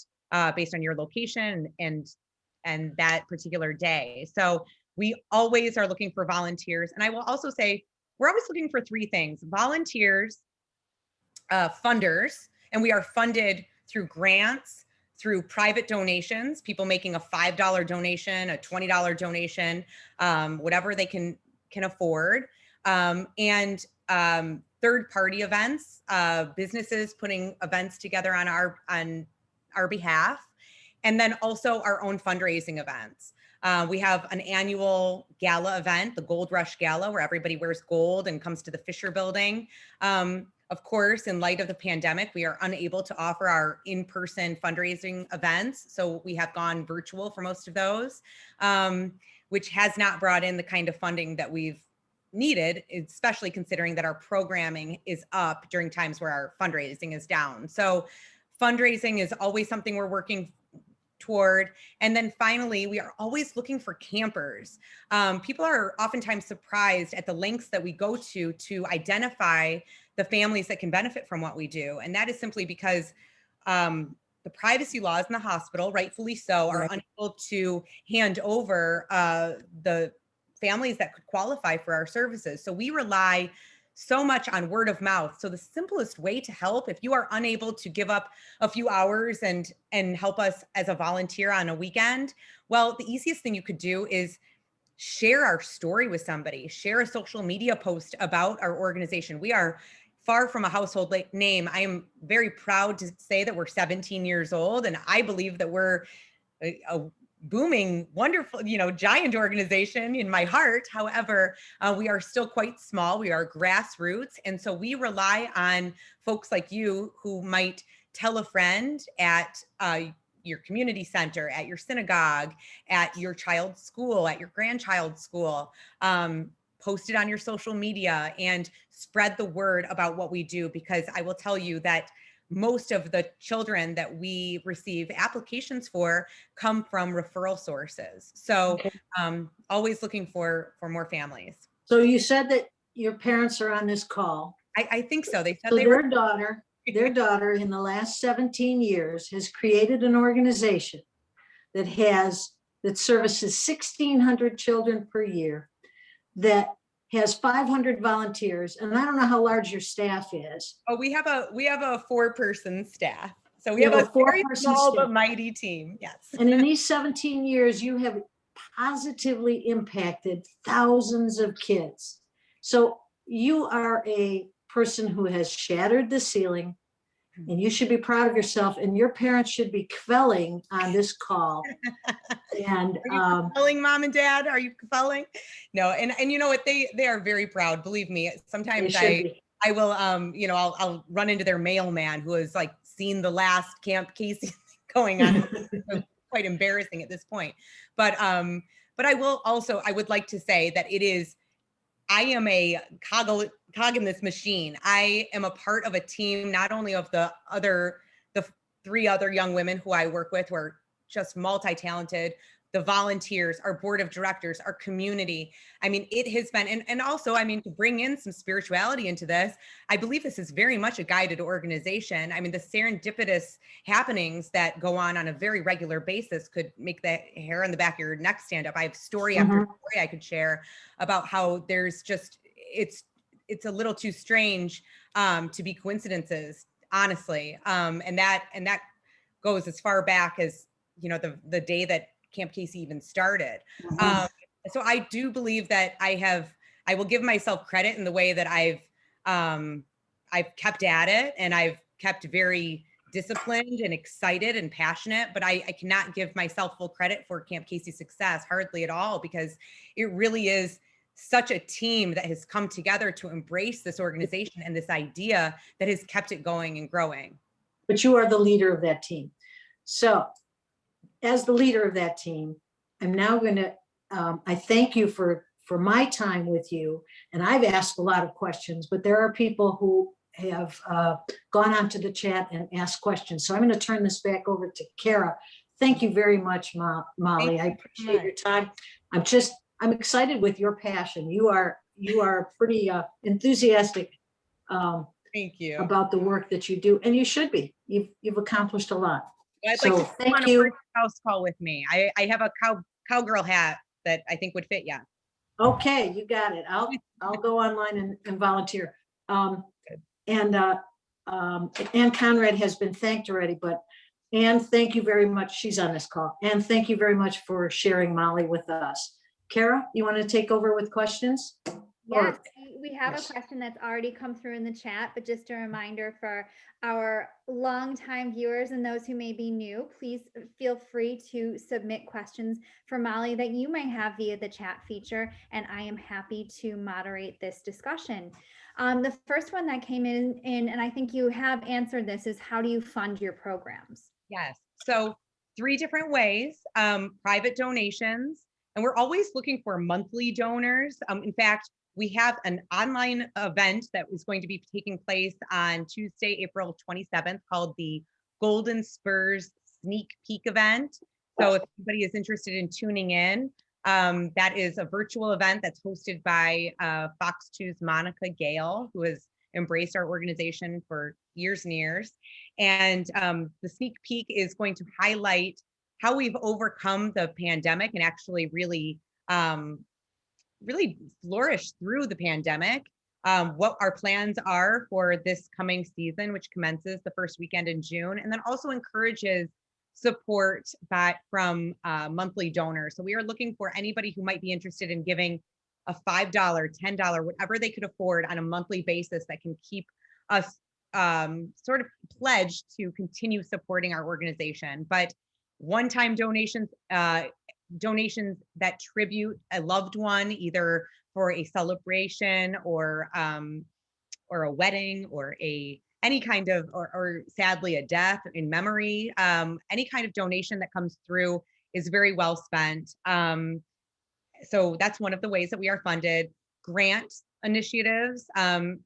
based on your location and that particular day. So we always are looking for volunteers. And I will also say, we're always looking for three things: volunteers, funders, and we are funded through grants, through private donations, people making a $5 donation, a $20 donation, whatever they can afford, and third-party events, businesses putting events together on our behalf, and then also our own fundraising events. We have an annual gala event, the Gold Rush Gala, where everybody wears gold and comes to the Fisher Building. Of course, in light of the pandemic, we are unable to offer our in-person fundraising events. So we have gone virtual for most of those, which has not brought in the kind of funding that we've needed, especially considering that our programming is up during times where our fundraising is down. So fundraising is always something we're working toward. And then finally, we are always looking for campers. People are oftentimes surprised at the lengths that we go to identify the families that can benefit from what we do. And that is simply because the privacy laws in the hospital, rightfully so, are unable to hand over the families that could qualify for our services. So we rely so much on word of mouth. So the simplest way to help, if you are unable to give up a few hours and help us as a volunteer on a weekend, well, the easiest thing you could do is share our story with somebody, share a social media post about our organization. We are far from a household name. I am very proud to say that we're 17 years old, and I believe that we're a booming, wonderful, giant organization in my heart. However, we are still quite small. We are grassroots. And so we rely on folks like you who might tell a friend at your community center, at your synagogue, at your child's school, at your grandchild's school, post it on your social media and spread the word about what we do. Because I will tell you that most of the children that we receive applications for come from referral sources. So always looking for more families. So you said that your parents are on this call. I think so. They said so they their were. Their daughter in the last 17 years has created an organization that services 1,600 children per year, that has 500 volunteers. And I don't know how large your staff is. Oh, we have a 4-person staff. So we have a very small but mighty team. Yes. And in these 17 years, you have positively impacted thousands of kids. So you are a person who has shattered the ceiling, and you should be proud of yourself, and your parents should be quelling on this call. And are you quelling, Mom and Dad? Are you quelling? No, and you know what, they are very proud, believe me. Sometimes I will I'll run into their mailman who has like seen the last Camp Casey going on. Quite embarrassing at this point. But I would like to say that I am a cog in this machine. I am a part of a team, not only of the 3 other young women who I work with, who are just multi-talented. the volunteers, our board of directors, our community. I mean, it has been, and also, I mean, to bring in some spirituality into this, I believe this is very much a guided organization. I mean, the serendipitous happenings that go on a very regular basis could make the hair on the back of your neck stand up. I have story after story I could share about how there's just, it's a little too strange to be coincidences, honestly. And that goes as far back as, you know, the day that Camp Casey even started. So I do believe that I will give myself credit in the way that I've kept at it, and I've kept very disciplined and excited and passionate, but I cannot give myself full credit for Camp Casey's success, hardly at all, because it really is such a team that has come together to embrace this organization and this idea that has kept it going and growing. But you are the leader of that team. So as the leader of that team, I'm now going to, I thank you for my time with you. And I've asked a lot of questions, but there are people who have gone onto the chat and asked questions. So I'm going to turn this back over to Kara. Thank you very much, Molly. I appreciate your time. I'm excited with your passion. You are pretty enthusiastic Thank you. about the work that you do, and you should be. You've accomplished a lot. I'd So like to thank on a you. first house call with me. I have a cowgirl hat that I think would fit you. Okay, you got it. I'll go online and volunteer. And Ann Conrad has been thanked already, but Ann, thank you very much. She's on this call. And thank you very much for sharing Molly with us. Kara, you want to take over with questions? Yes, we have Yes. a question that's already come through in the chat, but just a reminder for our longtime viewers and those who may be new, please feel free to submit questions for Molly that you may have via the chat feature, and I am happy to moderate this discussion. The first one that came in, and I think you have answered this, is how do you fund your programs? Yes. So 3 different ways, private donations, and we're always looking for monthly donors. In fact, we have an online event that is going to be taking place on Tuesday, April 27th, called the Golden Spurs Sneak Peek event. So if anybody is interested in tuning in, that is a virtual event that's hosted by Fox 2's Monica Gale, who has embraced our organization for years and years. And the sneak peek is going to highlight how we've overcome the pandemic and actually really flourished through the pandemic, what our plans are for this coming season, which commences the first weekend in June, and then also encourages support from monthly donors. So we are looking for anybody who might be interested in giving a $5, $10, whatever they could afford on a monthly basis that can keep us sort of pledged to continue supporting our organization. But one-time donations, donations that tribute a loved one, either for a celebration or a wedding or any kind of, or sadly a death in memory, any kind of donation that comes through is very well spent. So that's one of the ways that we are funded. Grant initiatives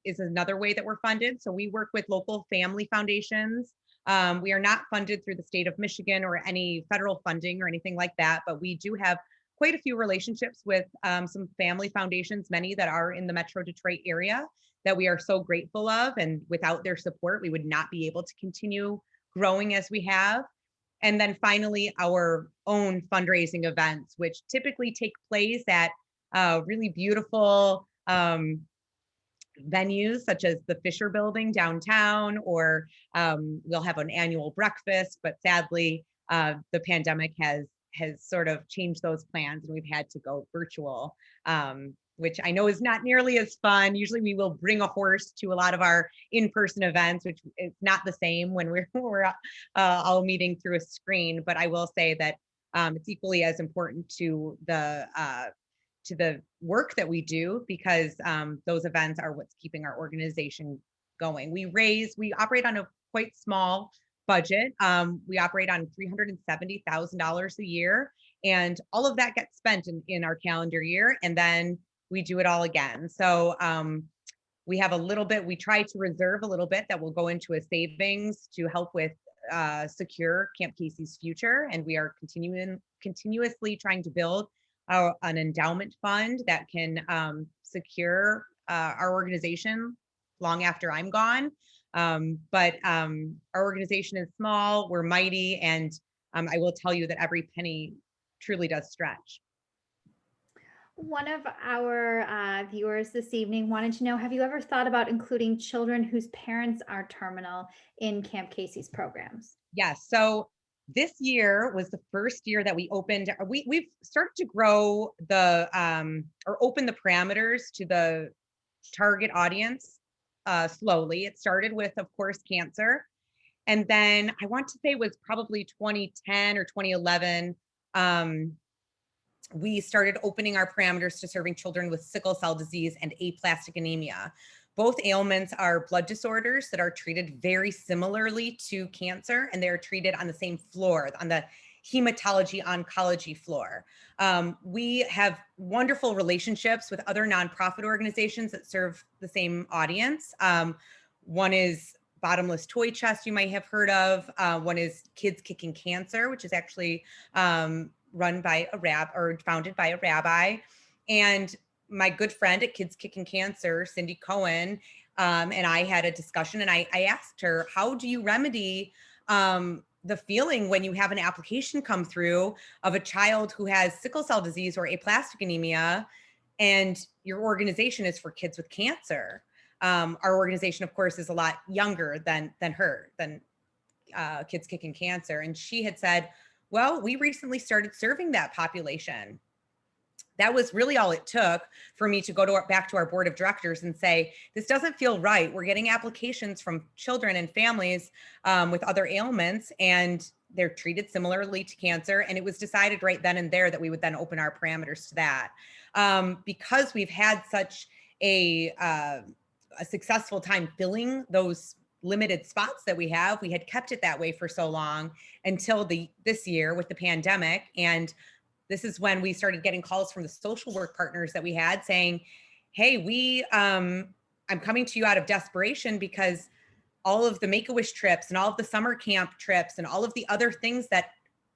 is another way that we're funded. So we work with local family foundations. We are not funded through the state of Michigan or any federal funding or anything like that, but we do have quite a few relationships with some family foundations, many that are in the Metro Detroit area, that we are so grateful of. And without their support, we would not be able to continue growing as we have. And then finally, our own fundraising events, which typically take place at really beautiful venues such as the Fisher Building downtown, or we'll have an annual breakfast, but sadly the pandemic has sort of changed those plans and we've had to go virtual, which I know is not nearly as fun. Usually we will bring a horse to a lot of our in-person events, which is not the same when we're all meeting through a screen, but I will say that it's equally as important to the work that we do, because those events are what's keeping our organization going. We operate on a quite small budget. We operate on $370,000 a year, and all of that gets spent in our calendar year, and then we do it all again. So we have a little bit, we try to reserve a little bit that will go into a savings to help with secure Camp Casey's future, and we are continuously trying to build an endowment fund that can secure our organization long after I'm gone. But our organization is small, we're mighty, and I will tell you that every penny truly does stretch. One of our viewers this evening wanted to know, have you ever thought about including children whose parents are terminal in Camp Casey's programs? Yes. So this year was the first year that we opened, we've started to grow the, or open the parameters to the target audience slowly. It started with, of course, cancer. And then I want to say it was probably 2010 or 2011, we started opening our parameters to serving children with sickle cell disease and aplastic anemia. Both ailments are blood disorders that are treated very similarly to cancer, and they're treated on the same floor, on the hematology oncology floor. We have wonderful relationships with other nonprofit organizations that serve the same audience. One is Bottomless Toy Chest, you might have heard of. One is Kids Kicking Cancer, which is actually run by founded by a rabbi. And my good friend at Kids Kicking Cancer, Cindy Cohen, and I had a discussion, and I asked her, how do you remedy the feeling when you have an application come through of a child who has sickle cell disease or aplastic anemia, and your organization is for kids with cancer? Our organization, of course, is a lot younger than Kids Kicking Cancer. And she had said, well, we recently started serving that population. That was really all it took for me to go back to our board of directors and say, this doesn't feel right. We're getting applications from children and families with other ailments, and they're treated similarly to cancer. And it was decided right then and there that we would then open our parameters to that. Because we've had such a successful time filling those limited spots that we have, we had kept it that way for so long until this year with the pandemic. And this is when we started getting calls from the social work partners that we had saying, hey, I'm coming to you out of desperation because all of the Make-A-Wish trips and all of the summer camp trips and all of the other things that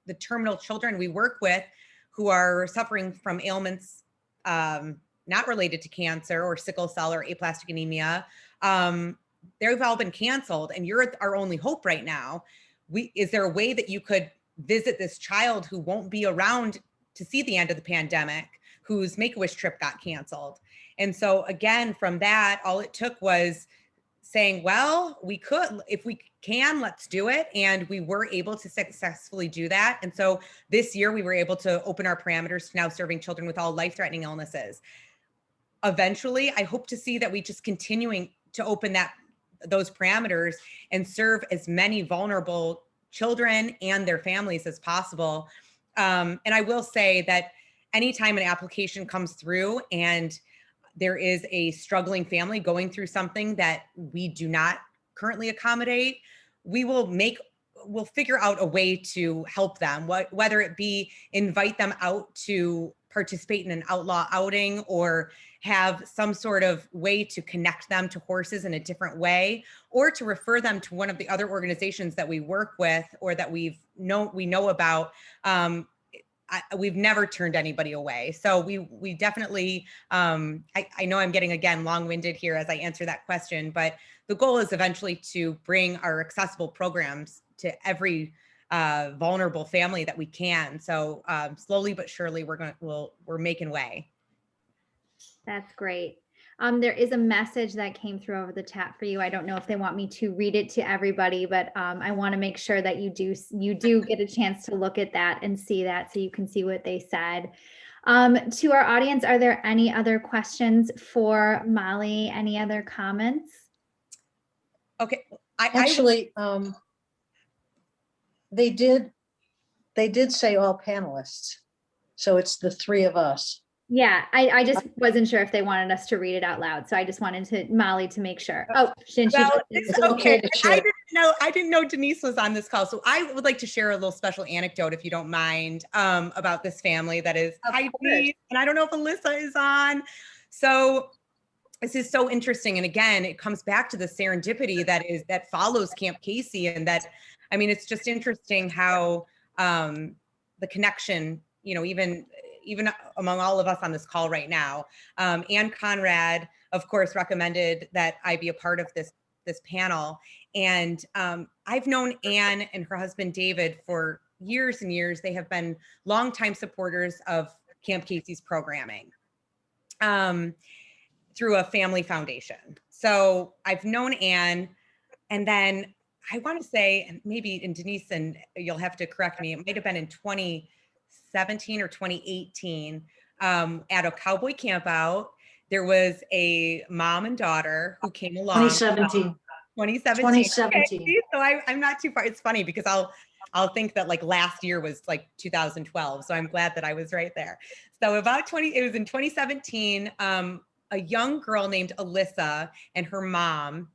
the terminal children we work with who are suffering from ailments not related to cancer or sickle cell or aplastic anemia, they've all been canceled, and you're our only hope right now. Is there a way that you could visit this child who won't be around to see the end of the pandemic, whose Make-A-Wish trip got canceled? And so again, from that, all it took was saying, well, we could, if we can, let's do it. And we were able to successfully do that. And so this year we were able to open our parameters to now serving children with all life-threatening illnesses. Eventually, I hope to see that we just continuing to open those parameters and serve as many vulnerable children and their families as possible. And I will say that anytime an application comes through and there is a struggling family going through something that we do not currently accommodate, we'll figure out a way to help them, whether it be invite them out to participate in an outlaw outing or have some sort of way to connect them to horses in a different way, or to refer them to one of the other organizations that we work with or that we know about. We've never turned anybody away. So we definitely, I know I'm getting, again, long-winded here as I answer that question, but the goal is eventually to bring our accessible programs to every vulnerable family that we can. So slowly but surely we're making way. That's great. There is a message that came through over the chat for you. I don't know if they want me to read it to everybody, but I want to make sure that you do get a chance to look at that and see that so you can see what they said. To our audience, are there any other questions for Molly? Any other comments? Okay. Actually, they did say all panelists. So it's the three of us. Yeah, I just wasn't sure if they wanted us to read it out loud. So I just wanted Molly to make sure. Oh, it's okay. I didn't know Denise was on this call. So I would like to share a little special anecdote, if you don't mind, about this family that is, hi, Denise, and I don't know if Alyssa is on. So this is so interesting. And again, it comes back to the serendipity that follows Camp Casey, and that, I mean, it's just interesting how the connection, you know, even among all of us on this call right now. Ann Conrad, of course, recommended that I be a part of this panel. And I've known Ann and her husband, David, for years and years. They have been longtime supporters of Camp Casey's programming through a family foundation. So I've known Ann, and then I want to say, and maybe in Denise, and you'll have to correct me, it might have been in 2017 or 2018 at a cowboy campout. There was a mom and daughter who came along. 2017. 2017. Okay, so I'm not too far. It's funny because I'll think that like last year was like 2012. So I'm glad that I was right there. So it was in 2017, a young girl named Alyssa and her mom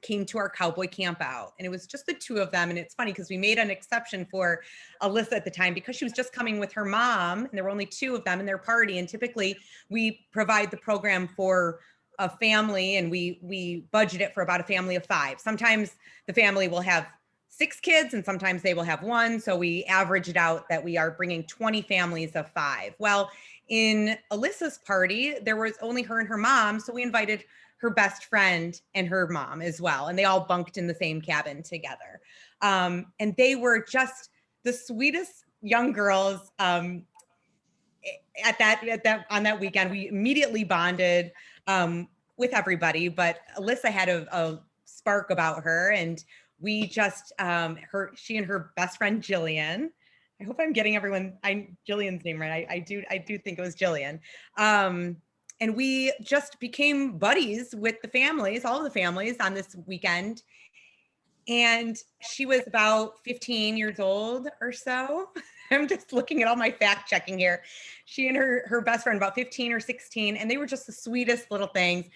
came to our cowboy camp out, and it was just the two of them. And it's funny because we made an exception for Alyssa at the time because she was just coming with her mom, and there were only two of them in their party. And typically we provide the program for a family, and we budget it for about a family of 5. Sometimes the family will have 6 kids and sometimes they will have 1. So we average it out that we are bringing 20 families of 5. Well, in Alyssa's party, there was only her and her mom. So we invited her best friend and her mom as well. And they all bunked in the same cabin together. And they were just the sweetest young girls. On that weekend, we immediately bonded with everybody, but Alyssa had a spark about her, and we just she and her best friend Jillian. I hope I'm getting Jillian's name right. I do think it was Jillian. And we just became buddies with the families, all of the families on this weekend. And she was about 15 years old or so. I'm just looking at all my fact checking here. She and her best friend, about 15 or 16, and they were just the sweetest little things.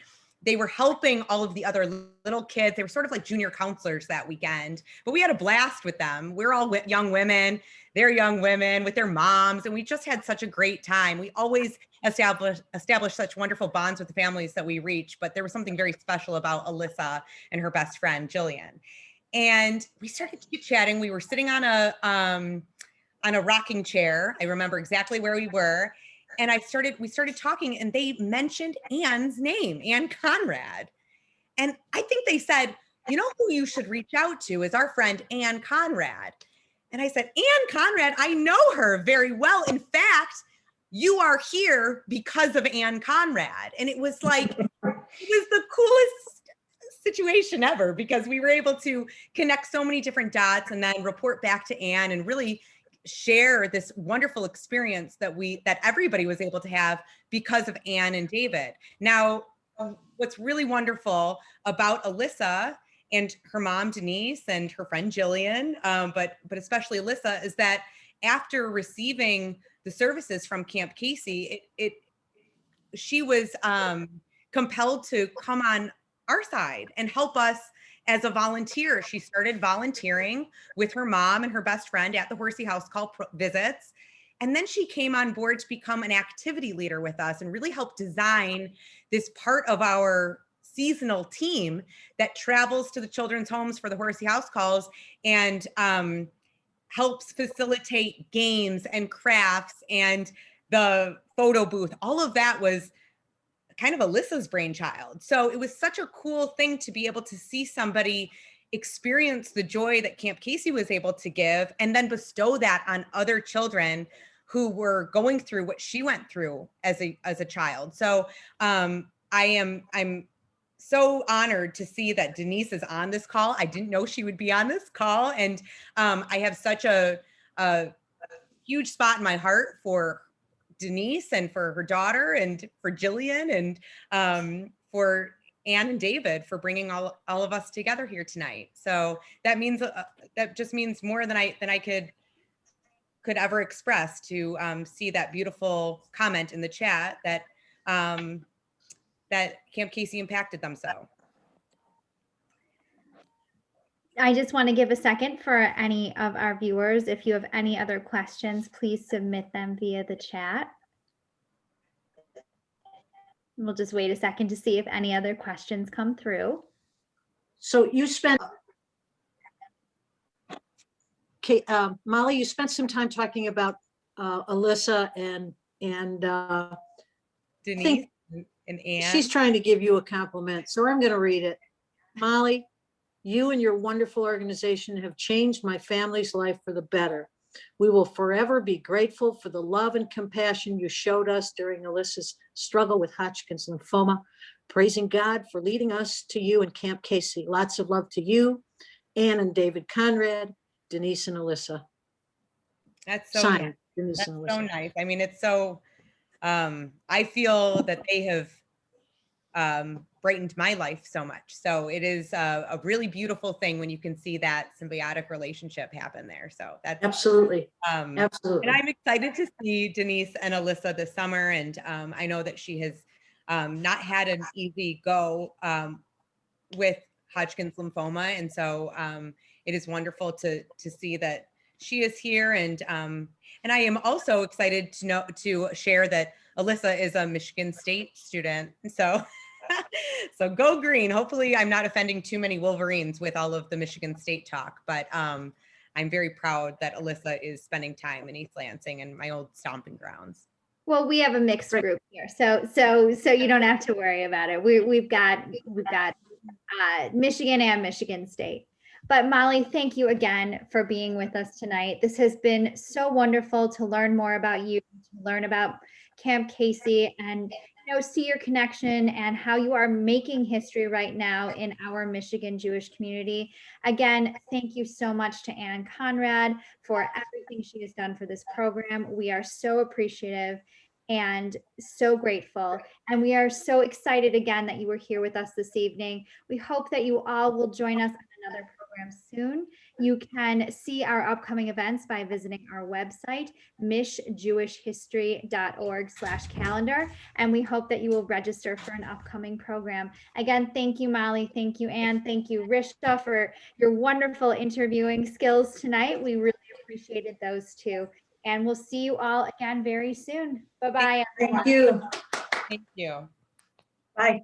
They were helping all of the other little kids. They were sort of like junior counselors that weekend, but we had a blast with them. We're all young women. They're young women with their moms, and we just had such a great time. We always establish such wonderful bonds with the families that we reach, but there was something very special about Alyssa and her best friend, Jillian. And we started chit-chatting. We were sitting on a rocking chair. I remember exactly where we were. And we started talking, and they mentioned Ann's name, Ann Conrad. And I think they said, you know who you should reach out to is our friend Ann Conrad. And I said, Ann Conrad, I know her very well. In fact, you are here because of Ann Conrad. And it was like, it was the coolest situation ever, because we were able to connect so many different dots and then report back to Ann and really share this wonderful experience that everybody was able to have because of Ann and David. Now, what's really wonderful about Alyssa and her mom, Denise, and her friend Jillian, but especially Alyssa, is that after receiving the services from Camp Casey, she was compelled to come on our side and help us as a volunteer. She started volunteering with her mom and her best friend at the Horsey House Call visits. And then she came on board to become an activity leader with us and really help design this part of our seasonal team that travels to the children's homes for the Horsey House Calls and helps facilitate games and crafts and the photo booth. All of that was kind of Alyssa's brainchild. So it was such a cool thing to be able to see somebody experience the joy that Camp Casey was able to give and then bestow that on other children who were going through what she went through as a child. So I'm so honored to see that Denise is on this call. I didn't know she would be on this call. And I have such a huge spot in my heart for Denise and for her daughter and for Jillian and for Ann and David for bringing all of us together here tonight. So that means that just means more than I could ever express to see that beautiful comment in the chat that that Camp Casey impacted them so. I just want to give a second for any of our viewers. If you have any other questions, please submit them via the chat. We'll just wait a second to see if any other questions come through. So you spent Molly, you spent some time talking about Alyssa and Denise and Ann. she's trying to give you a compliment, so I'm going to read it. Molly, you and your wonderful organization have changed my family's life for the better. We will forever be grateful for the love and compassion you showed us during Alyssa's struggle with Hodgkin's lymphoma. Praising God for leading us to you in Camp Casey. Lots of love to you, Ann and David Conrad, Denise and Alyssa. That's so Signed, nice. Denise That's and so Alyssa. nice. I mean, it's so, I feel that they have brightened my life so much. So it is a really beautiful thing when you can see that symbiotic relationship happen there. So that's Absolutely. and Absolutely. I'm excited to see Denise and Alyssa this summer. And I know that she has not had an easy go with Hodgkin's lymphoma. And so it is wonderful to see that she is here. And I am also excited to share that Alyssa is a Michigan State student. So so go green. Hopefully I'm not offending too many Wolverines with all of the Michigan State talk, but I'm very proud that Alyssa is spending time in East Lansing and my old stomping grounds. Well, we have a mixed group here, so you don't have to worry about it. We've got Michigan and Michigan State. But Molly, thank you again for being with us tonight. This has been so wonderful to learn more about you, to learn about Camp Casey, and see your connection and how you are making history right now in our Michigan Jewish community. Again, thank you so much to Ann Conrad for everything she has done for this program. We are so appreciative and so grateful. And we are so excited again that you were here with us this evening. We hope that you all will join us on another program soon. You can see our upcoming events by visiting our website, mishjewishhistory.org/calendar. And we hope that you will register for an upcoming program. Again, thank you, Molly. Thank you, Ann. Thank you, Rishta, for your wonderful interviewing skills tonight. We really appreciated those too. And we'll see you all again very soon. Bye-bye, everyone. Thank you. Thank you. Bye.